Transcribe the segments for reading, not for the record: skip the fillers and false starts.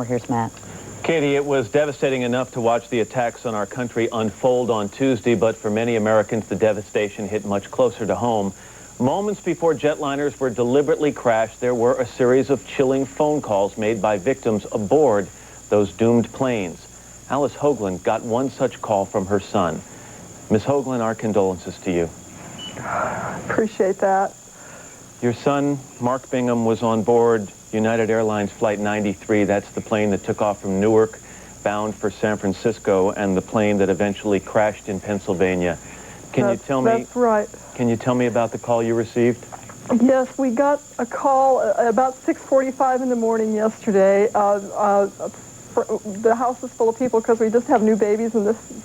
Here's Matt. Katie, it was devastating enough to watch the attacks on our country unfold on Tuesday, but for many Americans, the devastation hit much closer to home. Moments before jetliners were deliberately crashed, there were a series of chilling phone calls made by victims aboard those doomed planes. Alice Hoglan got one such call from her son. Ms. Hoglan, our condolences to you. Appreciate that. Your son, Mark Bingham, was on board United Airlines Flight 93. That's the plane that took off from Newark, bound for San Francisco, and the plane that eventually crashed in Pennsylvania. That's right. Can you tell me about the call you received? Yes, we got a call about 6:45 in the morning yesterday. The house is full of people because we just have new babies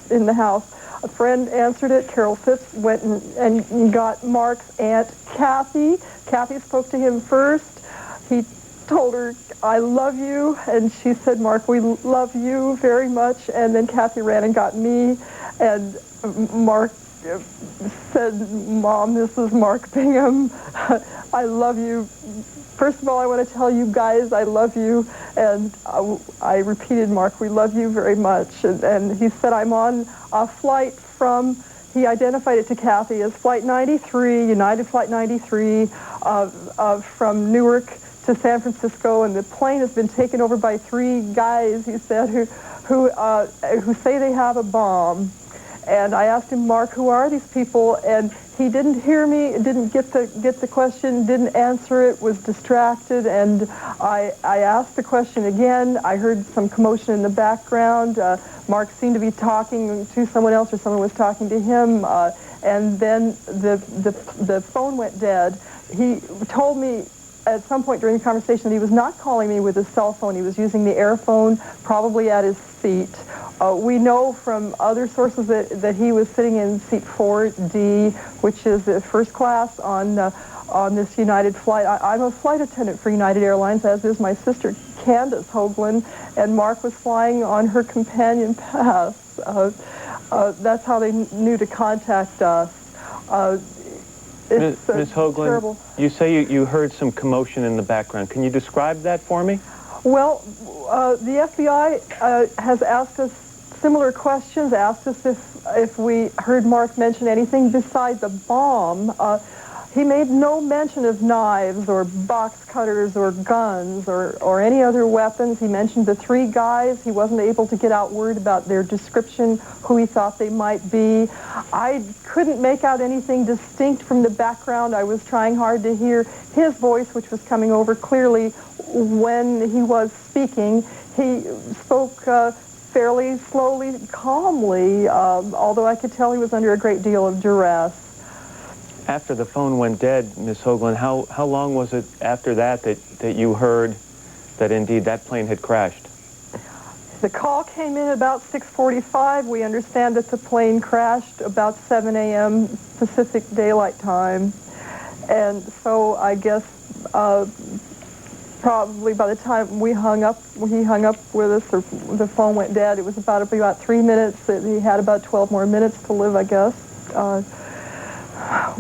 in the house. A friend answered it. Carol Phipps went and got Mark's Aunt Kathy. Kathy spoke to him first. He told her, "I love you," and she said, "Mark, we love you very much." And then Kathy ran and got me, and Mark said, "Mom, this is Mark Bingham. I love you. First of all, I want to tell you guys I love you." And I repeated, "Mark, we love you very much." And he said, "I'm on a flight from," he identified it to Kathy as Flight 93, United Flight 93, from Newark to San Francisco, and the plane has been taken over by three guys, he said, who say they have a bomb. And I asked him, "Mark, who are these people?" And he didn't hear me, didn't get the question, didn't answer it, was distracted. And I asked the question again. I heard some commotion in the background. Mark seemed to be talking to someone else, or someone was talking to him. And then the phone went dead. He told me at some point during the conversation that he was not calling me with his cell phone. He was using the air phone, probably at his seat. We know from other sources that he was sitting in seat 4D, which is the first class on this United flight. I'm a flight attendant for United Airlines, as is my sister Candace Hoglan, and Mark was flying on her companion pass. That's how they knew to contact us. Ms. Hoglan, terrible. You say you heard some commotion in the background. Can you describe that for me? Well, the FBI has asked us similar questions, asked us if we heard Mark mention anything besides the bomb. He made no mention of knives or box cutters or guns or any other weapons. He mentioned the three guys. He wasn't able to get out word about their description, who he thought they might be. I couldn't make out anything distinct from the background. I was trying hard to hear his voice, which was coming over clearly when he was speaking. He spoke fairly slowly, calmly, although I could tell he was under a great deal of duress. After the phone went dead, Ms. Hoglan, how long was it after that you heard that indeed that plane had crashed? The call came in about 6:45. We understand that the plane crashed about 7 a.m. Pacific Daylight Time. And so I guess probably by the time he hung up with us, or the phone went dead, it was about 3 minutes. He had about 12 more minutes to live, I guess.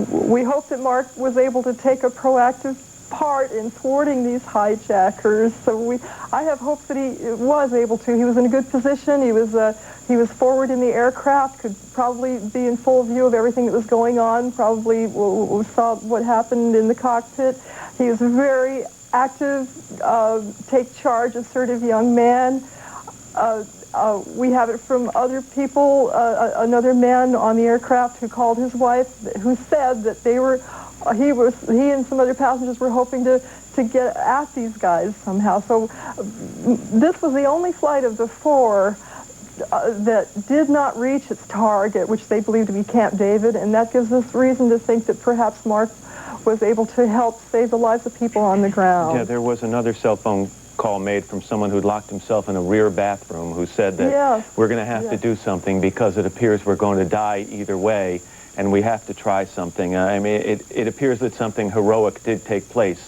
We hope that Mark was able to take a proactive part in thwarting these hijackers. So I have hopes that he was able to. He was in a good position. He was forward in the aircraft, could probably be in full view of everything that was going on, probably saw what happened in the cockpit. He was a very active, take charge, assertive young man. We have it from other people, another man on the aircraft who called his wife, who said that he and some other passengers were hoping to get at these guys somehow. So this was the only flight of the four that did not reach its target, which they believe to be Camp David, and that gives us reason to think that perhaps Mark was able to help save the lives of people on the ground. Yeah, there was another cell phone call made from someone who'd locked himself in a rear bathroom, who said that we're going to have to do something because it appears we're going to die either way, and we have to try something. I mean, it appears that something heroic did take place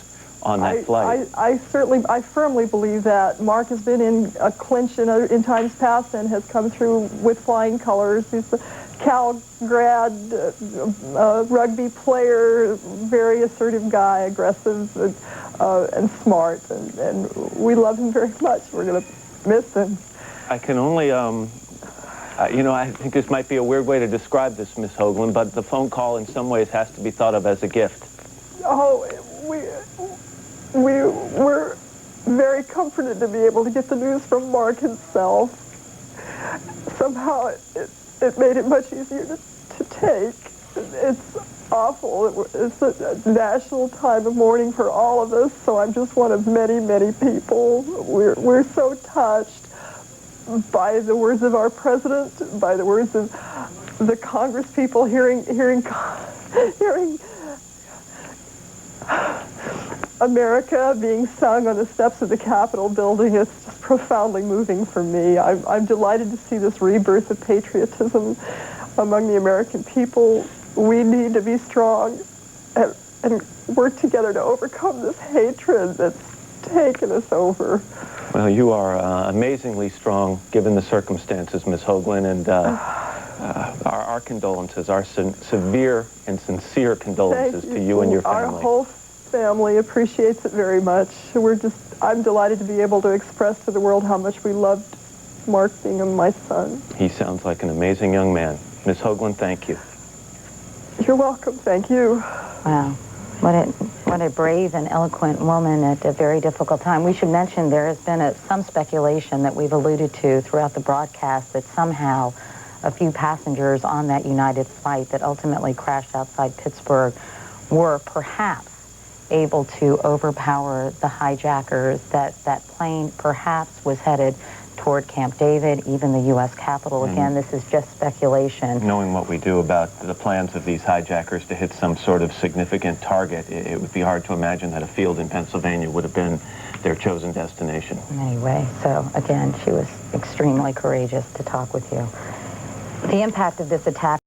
on that flight. I firmly believe that. Mark has been in a clinch in times past and has come through with flying colors. He's a Cal grad, rugby player, very assertive guy, aggressive. and smart, and we love him very much. We're going to miss him. I can only, you know, I think this might be a weird way to describe this, Miss Hoglan, but the phone call in some ways has to be thought of as a gift. Oh, we're very comforted to be able to get the news from Mark himself. Somehow it made it much easier to take. It's awful. It's a national time of mourning for all of us, so I'm just one of many, many people. We're so touched by the words of our president, by the words of the Congress people, hearing America being sung on the steps of the Capitol building. It's just profoundly moving for me. I'm delighted to see this rebirth of patriotism among the American people. We need to be strong and work together to overcome this hatred that's taken us over. Well, you are amazingly strong given the circumstances, Ms. Hoglan, and our condolences, our severe and sincere condolences to you and your family. Our whole family appreciates it very much. I'm delighted to be able to express to the world how much we loved Mark Bingham, my son. He sounds like an amazing young man. Ms. Hoglan, thank you. You're welcome. Thank you. Wow. What a brave and eloquent woman at a very difficult time. We should mention there has been some speculation that we've alluded to throughout the broadcast that somehow a few passengers on that United flight that ultimately crashed outside Pittsburgh were perhaps able to overpower the hijackers, that plane perhaps was headed toward Camp David, even the U.S. Capitol. Again, this is just speculation. Knowing what we do about the plans of these hijackers to hit some sort of significant target, it would be hard to imagine that a field in Pennsylvania would have been their chosen destination. Anyway, so again, she was extremely courageous to talk with you. The impact of this attack